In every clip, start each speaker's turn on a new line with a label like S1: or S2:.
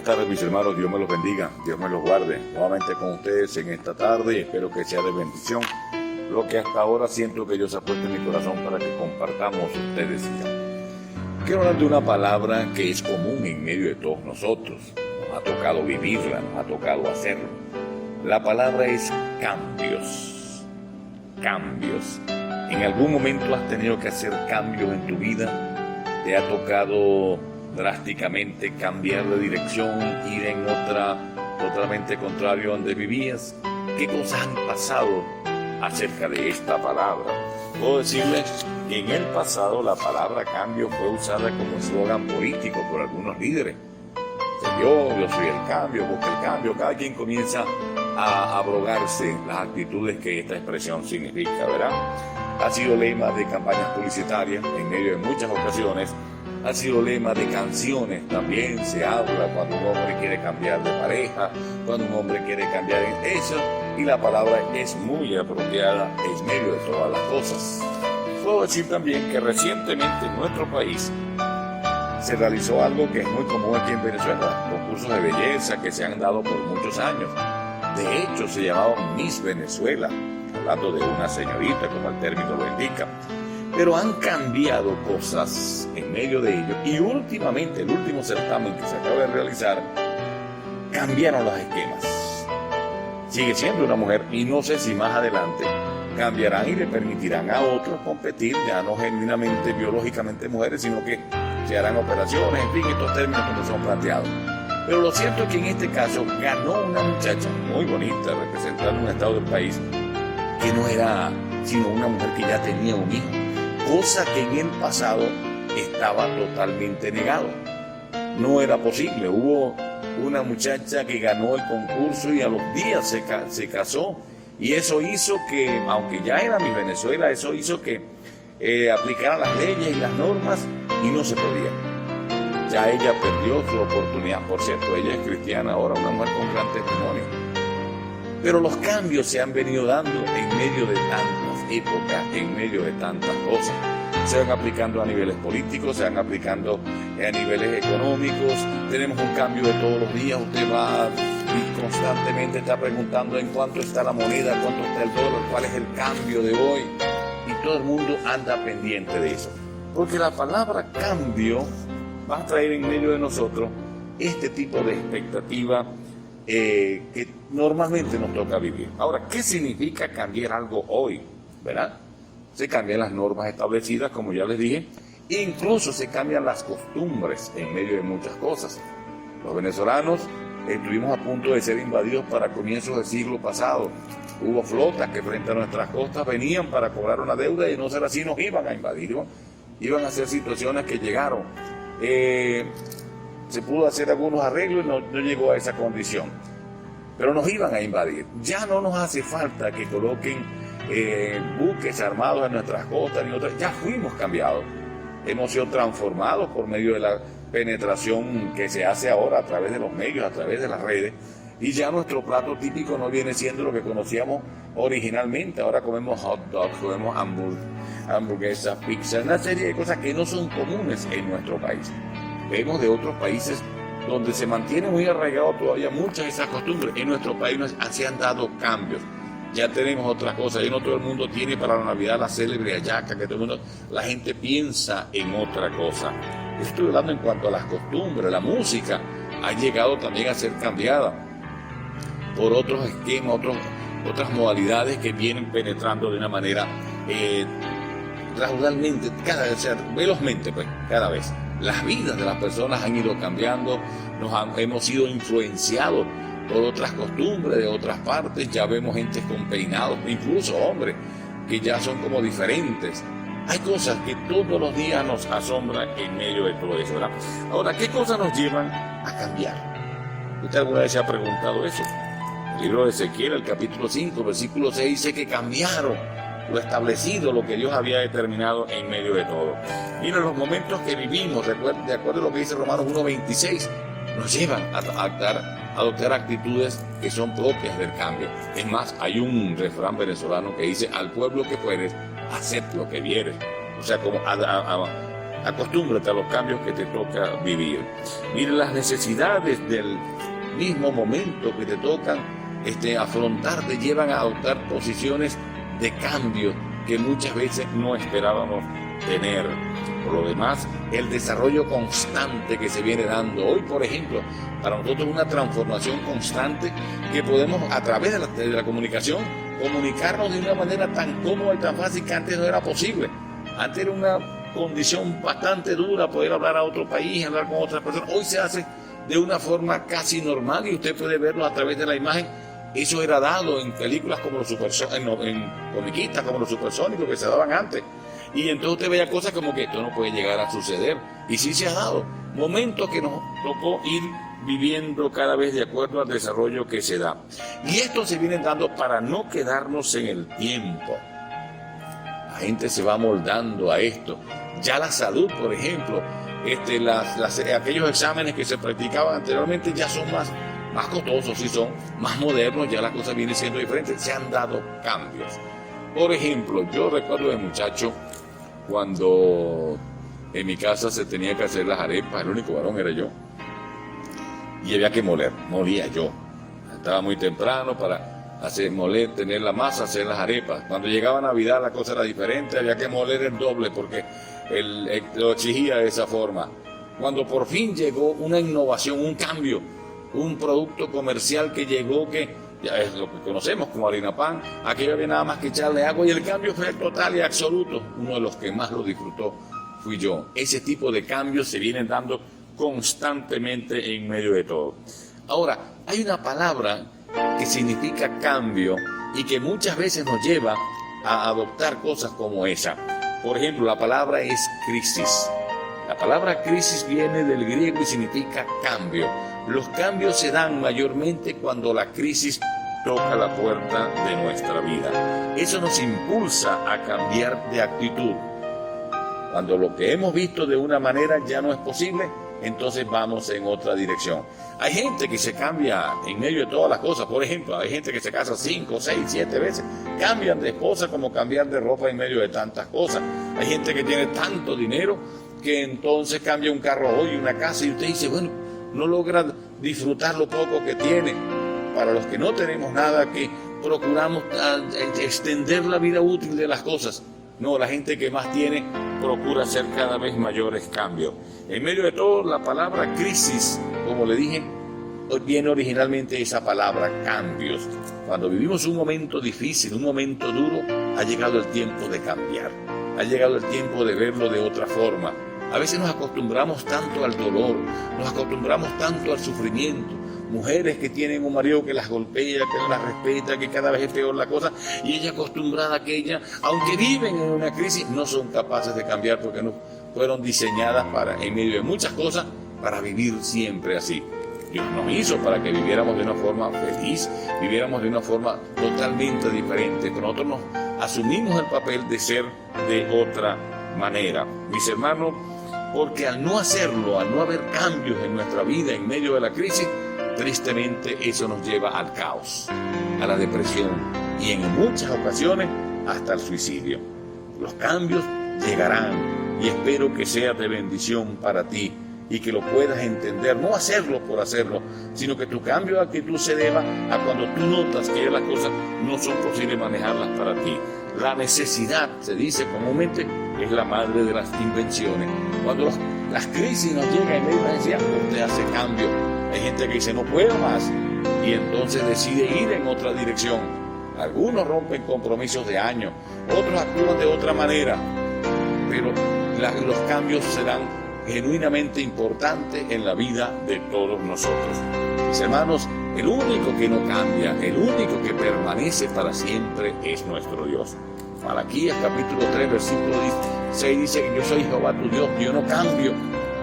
S1: tardes, mis hermanos. Dios me los bendiga, Dios me los guarde. Nuevamente con ustedes en esta tarde y espero que sea de bendición lo que hasta ahora siento que Dios ha puesto en mi corazón para que compartamos ustedes y yo. Quiero hablar de una palabra que es común en medio de todos nosotros. Nos ha tocado vivirla, nos ha tocado hacerlo. La palabra es cambios. Cambios. ¿En algún momento has tenido que hacer cambios en tu vida? ¿Te ha tocado drásticamente cambiar de dirección, ir en otra totalmente contrario a donde vivías? ¿Qué cosas han pasado acerca de esta palabra? Puedo decirles que en el pasado la palabra cambio fue usada como eslogan político por algunos líderes. Yo soy el cambio, busca el cambio. Cada quien comienza a abrogarse las actitudes que esta expresión significa, ¿verdad? Ha sido lema de campañas publicitarias en medio de muchas ocasiones. Ha sido lema de canciones, también se habla cuando un hombre quiere cambiar de pareja, cuando un hombre quiere cambiar en eso, y la palabra es muy apropiada en medio de todas las cosas. Puedo decir también que recientemente en nuestro país se realizó algo que es muy común aquí en Venezuela, concursos de belleza que se han dado por muchos años. De hecho, se llamaban Miss Venezuela, hablando de una señorita, como el término lo indica. Pero han cambiado cosas en medio de ello y últimamente, el último certamen que se acaba de realizar, cambiaron los esquemas. Sigue siendo una mujer y no sé si más adelante cambiarán y le permitirán a otros competir, ya no genuinamente, biológicamente mujeres, sino que se harán operaciones, en fin, estos términos como son planteados. Pero lo cierto es que en este caso ganó una muchacha muy bonita, representando un estado del país, que no era sino una mujer que ya tenía un hijo. Cosa que en el pasado estaba totalmente negado. No era posible. Hubo una muchacha que ganó el concurso y a los días se casó. Y eso hizo que, aunque ya era Miss Venezuela, eso hizo que aplicaran las leyes y las normas y no se podía. Ya ella perdió su oportunidad. Por cierto, ella es cristiana ahora, una mujer con gran testimonio. Pero los cambios se han venido dando en medio de tantas épocas, en medio de tantas cosas. Se van aplicando a niveles políticos, se van aplicando a niveles económicos. Tenemos un cambio de todos los días. Usted va y constantemente está preguntando en cuánto está la moneda, cuánto está el dólar, cuál es el cambio de hoy. Y todo el mundo anda pendiente de eso. Porque la palabra cambio va a traer en medio de nosotros este tipo de expectativa que normalmente nos toca vivir. Ahora, ¿qué significa cambiar algo hoy? ¿Verdad? Se cambian las normas establecidas, como ya les dije, e incluso se cambian las costumbres en medio de muchas cosas. Los venezolanos estuvimos a punto de ser invadidos para comienzos del siglo pasado. Hubo flotas que frente a nuestras costas venían para cobrar una deuda y no ser así nos iban a invadir, ¿no? Iban a ser situaciones que llegaron. Se pudo hacer algunos arreglos y no llegó a esa condición. Pero nos iban a invadir. Ya no nos hace falta que coloquen buques armados en nuestras costas ni otras. Ya fuimos cambiados. Hemos sido transformados por medio de la penetración que se hace ahora a través de los medios, a través de las redes. Y ya nuestro plato típico no viene siendo lo que conocíamos originalmente. Ahora comemos hot dogs, comemos hamburguesas, pizzas, una serie de cosas que no son comunes en nuestro país. Vemos de otros países donde se mantiene muy arraigado todavía muchas de esas costumbres. En nuestro país se han dado cambios. Ya tenemos otras cosas. Ya no todo el mundo tiene para la Navidad la célebre hallaca, que todo el mundo, la gente piensa en otra cosa. Estoy hablando en cuanto a las costumbres. La música ha llegado también a ser cambiada por otros esquemas, otras modalidades que vienen penetrando de una manera gradualmente, velozmente, pues, cada vez. Las vidas de las personas han ido cambiando, hemos sido influenciados por otras costumbres de otras partes. Ya vemos gente con peinados, incluso hombres, que ya son como diferentes. Hay cosas que todos los días nos asombran en medio de todo eso, ¿verdad? Ahora, ¿qué cosas nos llevan a cambiar? ¿Usted alguna vez se ha preguntado eso? El libro de Ezequiel, el capítulo 5, versículo 6, dice que cambiaron lo establecido, lo que Dios había determinado en medio de todo. Miren, los momentos que vivimos, de acuerdo a lo que dice Romanos 1:26, nos llevan a adoptar actitudes que son propias del cambio. Es más, hay un refrán venezolano que dice: al pueblo que puedes, haced lo que vieres. O sea, como Acostúmbrate a los cambios que te toca vivir. Mire, las necesidades del mismo momento que te tocan afrontar te llevan a adoptar posiciones de cambio que muchas veces no esperábamos tener. Por lo demás, el desarrollo constante que se viene dando hoy, por ejemplo, para nosotros es una transformación constante que podemos, a través de la comunicación, comunicarnos de una manera tan cómoda y tan fácil que antes no era posible. Antes era una condición bastante dura poder hablar a otro país, hablar con otras personas. Hoy se hace de una forma casi normal y usted puede verlo a través de la imagen. Eso era dado en películas como los supersónicos, en comiquitas como los supersónicos que se daban antes. Y entonces usted veía cosas como que esto no puede llegar a suceder. Y sí se ha dado. Momentos que nos tocó ir viviendo cada vez de acuerdo al desarrollo que se da. Y esto se viene dando para no quedarnos en el tiempo. La gente se va moldando a esto. Ya la salud, por ejemplo, aquellos exámenes que se practicaban anteriormente ya son más costosos, sí son más modernos, ya la cosa viene siendo diferente, se han dado cambios. Por ejemplo, yo recuerdo de muchacho cuando en mi casa se tenía que hacer las arepas, el único varón era yo, y había que molía yo. Estaba muy temprano para moler, tener la masa, hacer las arepas. Cuando llegaba Navidad la cosa era diferente, había que moler el doble porque lo exigía de esa forma. Cuando por fin llegó una innovación, un cambio, un producto comercial que llegó que ya es lo que conocemos como harina pan, aquello había nada más que echarle agua y el cambio fue total y absoluto. Uno de los que más lo disfrutó fui yo. Ese tipo de cambios se vienen dando constantemente en medio de todo. Ahora, hay una palabra que significa cambio y que muchas veces nos lleva a adoptar cosas como esa. Por ejemplo, la palabra es crisis. La palabra crisis viene del griego y significa cambio. Los cambios se dan mayormente cuando la crisis toca la puerta de nuestra vida. Eso nos impulsa a cambiar de actitud. Cuando lo que hemos visto de una manera ya no es posible, entonces vamos en otra dirección. Hay gente que se cambia en medio de todas las cosas. Por ejemplo, hay gente que se casa 5, 6, 7 veces. Cambian de esposa como cambiar de ropa en medio de tantas cosas. Hay gente que tiene tanto dinero que entonces cambia un carro hoy, una casa, y usted dice, bueno, no logra disfrutar lo poco que tiene. Para los que no tenemos nada, que procuramos extender la vida útil de las cosas. No, la gente que más tiene procura hacer cada vez mayores cambios. En medio de todo, la palabra crisis, como le dije, viene originalmente esa palabra cambios. Cuando vivimos un momento difícil, un momento duro, ha llegado el tiempo de cambiar. Ha llegado el tiempo de verlo de otra forma. A veces nos acostumbramos tanto al dolor, nos acostumbramos tanto al sufrimiento. Mujeres que tienen un marido que las golpea, que no las respeta, que cada vez es peor la cosa, y ella acostumbrada a que ella, aunque viven en una crisis, no son capaces de cambiar porque no fueron diseñadas en medio de muchas cosas, para vivir siempre así. Dios nos hizo para que viviéramos de una forma feliz, viviéramos de una forma totalmente diferente, pero nosotros nos asumimos el papel de ser de otra manera. Mis hermanos, porque al no hacerlo, al no haber cambios en nuestra vida en medio de la crisis, tristemente eso nos lleva al caos, a la depresión y en muchas ocasiones hasta el suicidio. Los cambios llegarán y espero que sea de bendición para ti y que lo puedas entender, no hacerlo por hacerlo, sino que tu cambio de actitud se deba a cuando tú notas que las cosas no son posibles manejarlas para ti. La necesidad, se dice comúnmente, es la madre de las invenciones. Cuando las crisis nos llegan en medio de la necesidad, usted hace cambio. Hay gente que dice no puedo más y entonces decide ir en otra dirección. Algunos rompen compromisos de años, otros actúan de otra manera, pero los cambios serán genuinamente importantes en la vida de todos nosotros. Mis hermanos, el único que no cambia, el único que permanece para siempre es nuestro Dios. Malaquías capítulo 3 versículo 6 dice que yo soy Jehová tu Dios, yo no cambio,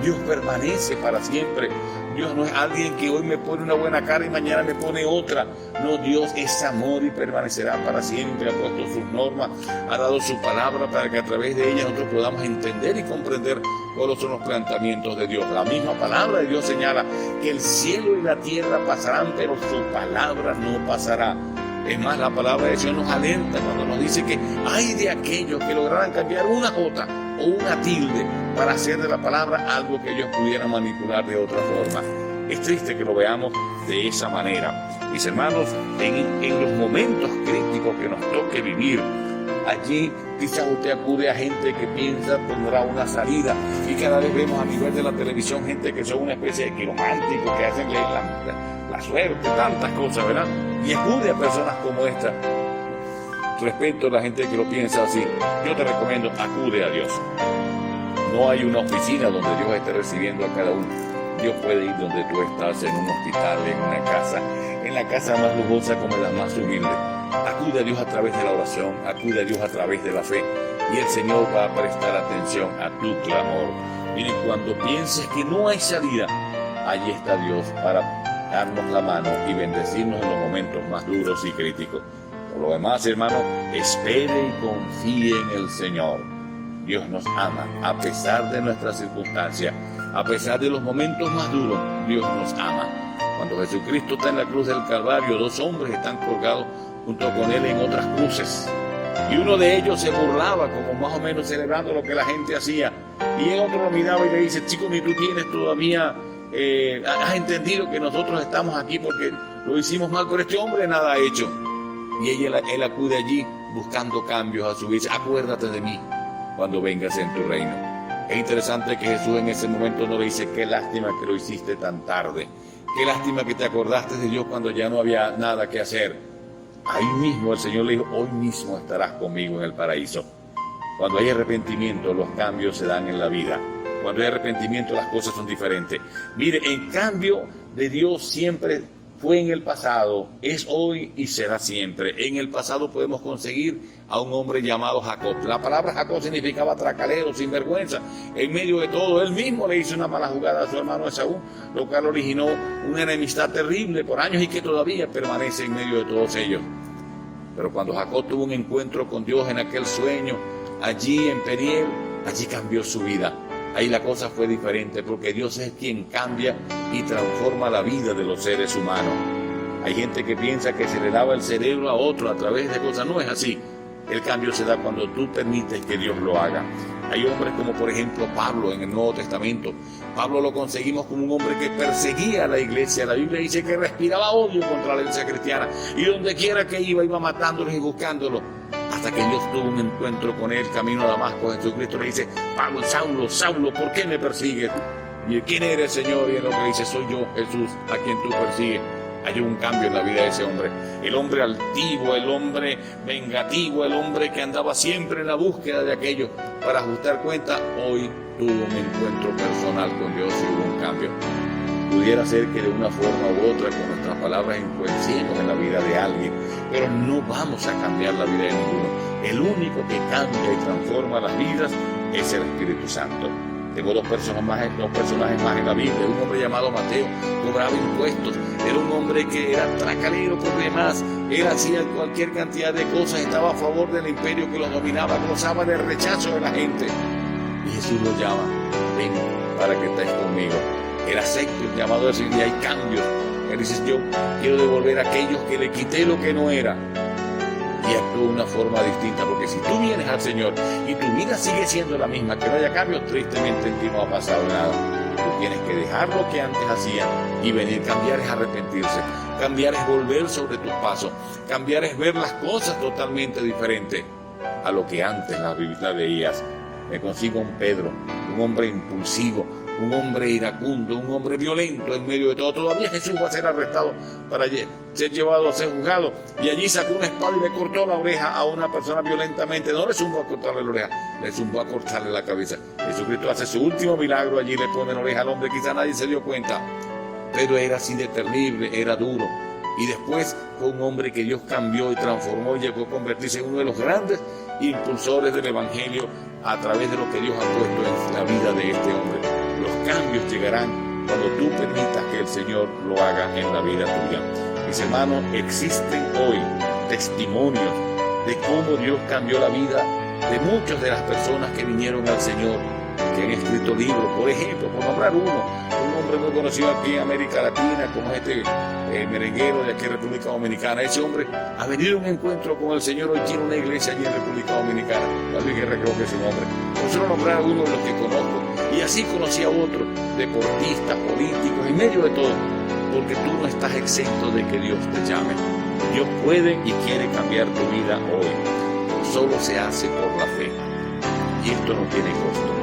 S1: Dios permanece para siempre. Dios no es alguien que hoy me pone una buena cara y mañana me pone otra. No, Dios es amor y permanecerá para siempre. Ha puesto sus normas, ha dado su palabra para que a través de ella nosotros podamos entender y comprender cuáles son los planteamientos de Dios. La misma palabra de Dios señala que el cielo y la tierra pasarán, pero su palabra no pasará. Es más, la palabra de Dios nos alerta cuando nos dice que hay de aquellos que lograran cambiar una jota o una tilde para hacer de la palabra algo que ellos pudieran manipular de otra forma. Es triste que lo veamos de esa manera. Mis hermanos, en los momentos críticos que nos toque vivir, allí quizás usted acude a gente que piensa tendrá una salida, y cada vez vemos a nivel de la televisión gente que son una especie de quirománticos que hacen leer la suerte, tantas cosas, ¿verdad? Y acude a personas como esta. Respecto a la gente que lo piensa así, yo te recomiendo, acude a Dios. No hay una oficina donde Dios esté recibiendo a cada uno. Dios puede ir donde tú estás, en un hospital, en una casa, en la casa más lujosa como la más humilde. Acude a Dios a través de la oración, acude a Dios a través de la fe, y el Señor va a prestar atención a tu clamor. Miren, cuando pienses que no hay salida, allí está Dios para darnos la mano y bendecirnos en los momentos más duros y críticos. Por lo demás, hermano, espere y confíe en el Señor. Dios nos ama, a pesar de nuestras circunstancias, a pesar de los momentos más duros, Dios nos ama. Cuando Jesucristo está en la cruz del Calvario, 2 hombres están colgados junto con Él en otras cruces. Y uno de ellos se burlaba, como más o menos celebrando lo que la gente hacía. Y el otro lo miraba y le dice, chico, ni tú tienes todavía, has entendido que nosotros estamos aquí porque lo hicimos mal, pero este hombre nada ha hecho. Y él acude allí buscando cambios a su vida. Acuérdate de mí cuando vengas en tu reino. Es interesante que Jesús en ese momento no le dice, qué lástima que lo hiciste tan tarde. Qué lástima que te acordaste de Dios cuando ya no había nada que hacer. Ahí mismo el Señor le dijo, hoy mismo estarás conmigo en el paraíso. Cuando hay arrepentimiento, los cambios se dan en la vida. Cuando hay arrepentimiento, las cosas son diferentes. Mire, en cambio de Dios siempre fue en el pasado, es hoy y será siempre. En el pasado podemos conseguir a un hombre llamado Jacob. La palabra Jacob significaba tracalero, sinvergüenza. En medio de todo, él mismo le hizo una mala jugada a su hermano Esaú, lo cual originó una enemistad terrible por años y que todavía permanece en medio de todos ellos. Pero cuando Jacob tuvo un encuentro con Dios en aquel sueño, allí en Peniel, allí cambió su vida. Ahí la cosa fue diferente porque Dios es quien cambia y transforma la vida de los seres humanos. Hay gente que piensa que se le lava el cerebro a otro a través de cosas. No es así. El cambio se da cuando tú permites que Dios lo haga. Hay hombres como por ejemplo Pablo en el Nuevo Testamento. Pablo lo conseguimos como un hombre que perseguía a la iglesia. La Biblia dice que respiraba odio contra la iglesia cristiana y donde quiera que iba matándolos y buscándolos. Hasta que Dios tuvo un encuentro con él, camino a Damasco. Jesucristo le dice, Pablo, Saulo, Saulo, ¿por qué me persigues? Y ¿quién eres, Señor? Y él lo que dice, soy yo, Jesús, a quien tú persigues. Hay un cambio en la vida de ese hombre. El hombre altivo, el hombre vengativo, el hombre que andaba siempre en la búsqueda de aquello para ajustar cuenta, hoy tuvo un encuentro personal con Dios y hubo un cambio. Pudiera ser que de una forma u otra con nuestras palabras influenciemos en la vida de alguien, pero no vamos a cambiar la vida de ninguno. El único que cambia y transforma las vidas es el Espíritu Santo. Tengo dos personajes más en la Biblia. Un hombre llamado Mateo, cobraba impuestos, era un hombre que era tracalero por demás, él hacía cualquier cantidad de cosas, estaba a favor del imperio que los dominaba, gozaba del rechazo de la gente. Y Jesús lo llama, ven para que estés conmigo. Él acepta el llamado de decir, y hay cambios. Él dice, yo quiero devolver a aquellos que le quité lo que no era. Y actúa de una forma distinta, porque si tú vienes al Señor y tu vida sigue siendo la misma, que no haya cambios, tristemente en ti no ha pasado nada. Tú tienes que dejar lo que antes hacías y venir. Cambiar es arrepentirse, cambiar es volver sobre tus pasos, cambiar es ver las cosas totalmente diferentes a lo que antes las veías. Me consigo un Pedro, un hombre impulsivo, un hombre iracundo, un hombre violento en medio de todo. Todavía Jesús va a ser arrestado para ser llevado a ser juzgado. Y allí sacó una espada y le cortó la oreja a una persona violentamente. No le zumbó a cortarle la oreja, le zumbó a cortarle la cabeza. Jesucristo hace su último milagro, allí le pone la oreja al hombre. Quizá nadie se dio cuenta, pero era así de terrible, era duro. Y después fue un hombre que Dios cambió y transformó y llegó a convertirse en uno de los grandes impulsores del Evangelio a través de lo que Dios ha puesto en la vida de este hombre. Los cambios llegarán cuando tú permitas que el Señor lo haga en la vida tuya. Mis hermanos, existen hoy testimonios de cómo Dios cambió la vida de muchas de las personas que vinieron al Señor, que han escrito libros. Por ejemplo, por nombrar uno, un hombre muy conocido aquí en América Latina, como merenguero de aquí en República Dominicana. Ese hombre ha venido a un encuentro con el Señor, hoy tiene una iglesia allí en República Dominicana. David Guerra creo que es su nombre. Por solo nombrar a uno de los que conozco. Y así conocí a otros, deportistas, políticos, en medio de todo. Porque tú no estás exento de que Dios te llame. Dios puede y quiere cambiar tu vida hoy. Solo se hace por la fe. Y esto no tiene costo.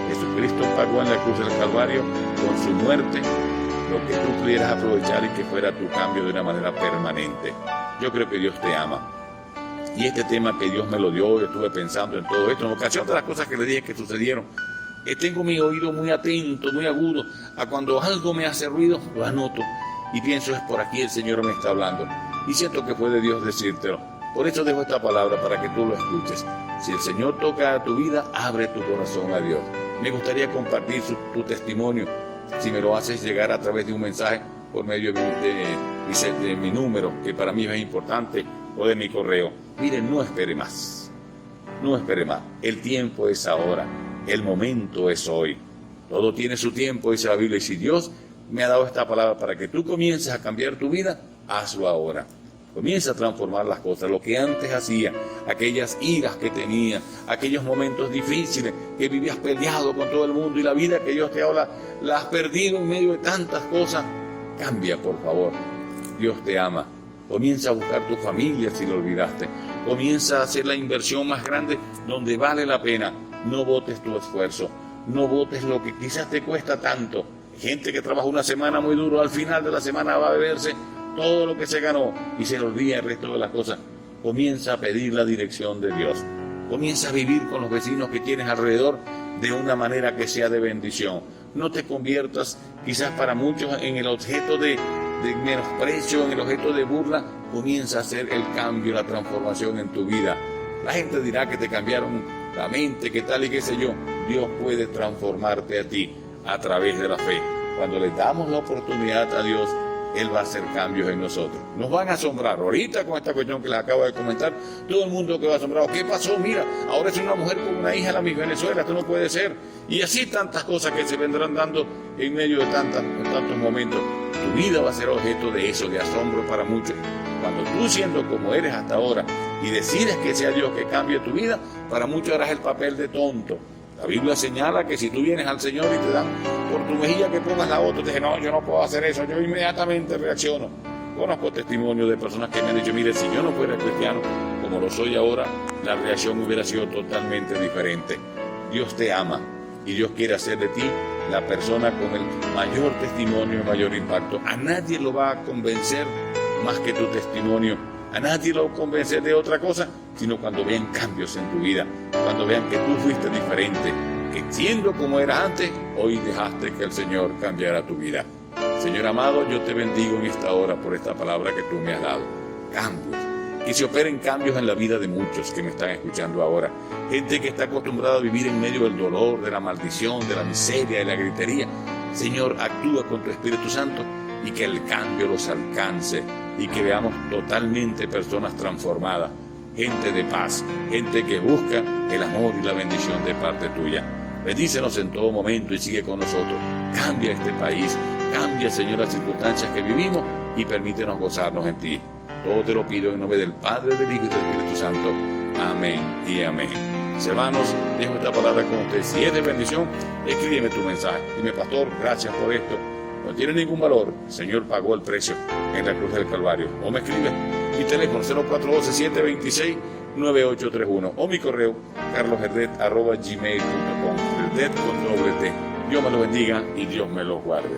S1: Jesucristo pagó en la cruz del Calvario con su muerte lo que tú pudieras aprovechar y que fuera tu cambio de una manera permanente. Yo creo que Dios te ama. Y este tema que Dios me lo dio, yo estuve pensando en todo esto, en ocasión de las cosas que le dije que sucedieron. Tengo mi oído muy atento, muy agudo, a cuando algo me hace ruido, lo anoto. Y pienso, es por aquí el Señor me está hablando. Y siento que fue de Dios decírtelo. Por eso dejo esta palabra para que tú lo escuches. Si el Señor toca tu vida, abre tu corazón a Dios. Me gustaría compartir tu testimonio. Si me lo haces llegar a través de un mensaje por medio de mi número, que para mí es importante, o de mi correo. Miren, no espere más. No espere más. El tiempo es ahora. El momento es hoy. Todo tiene su tiempo, dice la Biblia. Y si Dios me ha dado esta palabra para que tú comiences a cambiar tu vida, hazlo ahora. Comienza a transformar las cosas, lo que antes hacía, aquellas iras que tenía, aquellos momentos difíciles que vivías peleado con todo el mundo y la vida que Dios te habla, la has perdido en medio de tantas cosas. Cambia, por favor. Dios te ama. Comienza a buscar tu familia si lo olvidaste. Comienza a hacer la inversión más grande donde vale la pena. No botes tu esfuerzo. No botes lo que quizás te cuesta tanto. Gente que trabaja una semana muy duro, al final de la semana va a beberse todo lo que se ganó y se le olvida el resto de las cosas. Comienza a pedir la dirección de Dios. Comienza a vivir con los vecinos que tienes alrededor de una manera que sea de bendición. No te conviertas quizás para muchos en el objeto de menosprecio, en el objeto de burla. Comienza a hacer el cambio, la transformación en tu vida. La gente dirá que te cambiaron la mente, que tal y qué sé yo. Dios puede transformarte a ti a través de la fe. Cuando le damos la oportunidad a Dios, Él va a hacer cambios en nosotros. Nos van a asombrar. Ahorita con esta cuestión que les acabo de comentar, todo el mundo quedó asombrado. ¿Qué pasó? Mira, ahora es una mujer con una hija de la Miss Venezuela. Esto no puede ser. Y así tantas cosas que se vendrán dando en medio de tantos momentos. Tu vida va a ser objeto de eso, de asombro para muchos. Cuando tú, siendo como eres hasta ahora, y decides que sea Dios que cambie tu vida, para muchos harás el papel de tonto. La Biblia señala que si tú vienes al Señor y te dan por tu mejilla que pongas la otra, te dicen, no, yo no puedo hacer eso, yo inmediatamente reacciono. Conozco testimonios de personas que me han dicho, mire, si yo no fuera cristiano como lo soy ahora, la reacción hubiera sido totalmente diferente. Dios te ama y Dios quiere hacer de ti la persona con el mayor testimonio y mayor impacto. A nadie lo va a convencer más que tu testimonio. A nadie lo va a convencer de otra cosa, sino cuando vean cambios en tu vida, cuando vean que tú fuiste diferente, que siendo como eras antes, hoy dejaste que el Señor cambiara tu vida. Señor amado, yo te bendigo en esta hora por esta palabra que tú me has dado. Cambios. Que se operen cambios en la vida de muchos que me están escuchando ahora. Gente que está acostumbrada a vivir en medio del dolor, de la maldición, de la miseria, de la gritería. Señor, actúa con tu Espíritu Santo y que el cambio los alcance y que veamos totalmente personas transformadas. Gente de paz, gente que busca el amor y la bendición de parte tuya. Bendícenos en todo momento y sigue con nosotros. Cambia este país, cambia, Señor, las circunstancias que vivimos y permítenos gozarnos en ti. Todo te lo pido en nombre del Padre, del Hijo y del Espíritu Santo. Amén y amén. Mis hermanos, dejo esta palabra con ustedes. Si es de bendición, escríbeme tu mensaje. Dime, pastor, gracias por esto. No tiene ningún valor. El Señor pagó el precio en la cruz del Calvario. O me escribe mi teléfono 0412-726-9831 o mi correo carlosherdet@gmail.com. Herdet con doble T. Dios me lo bendiga y Dios me lo guarde.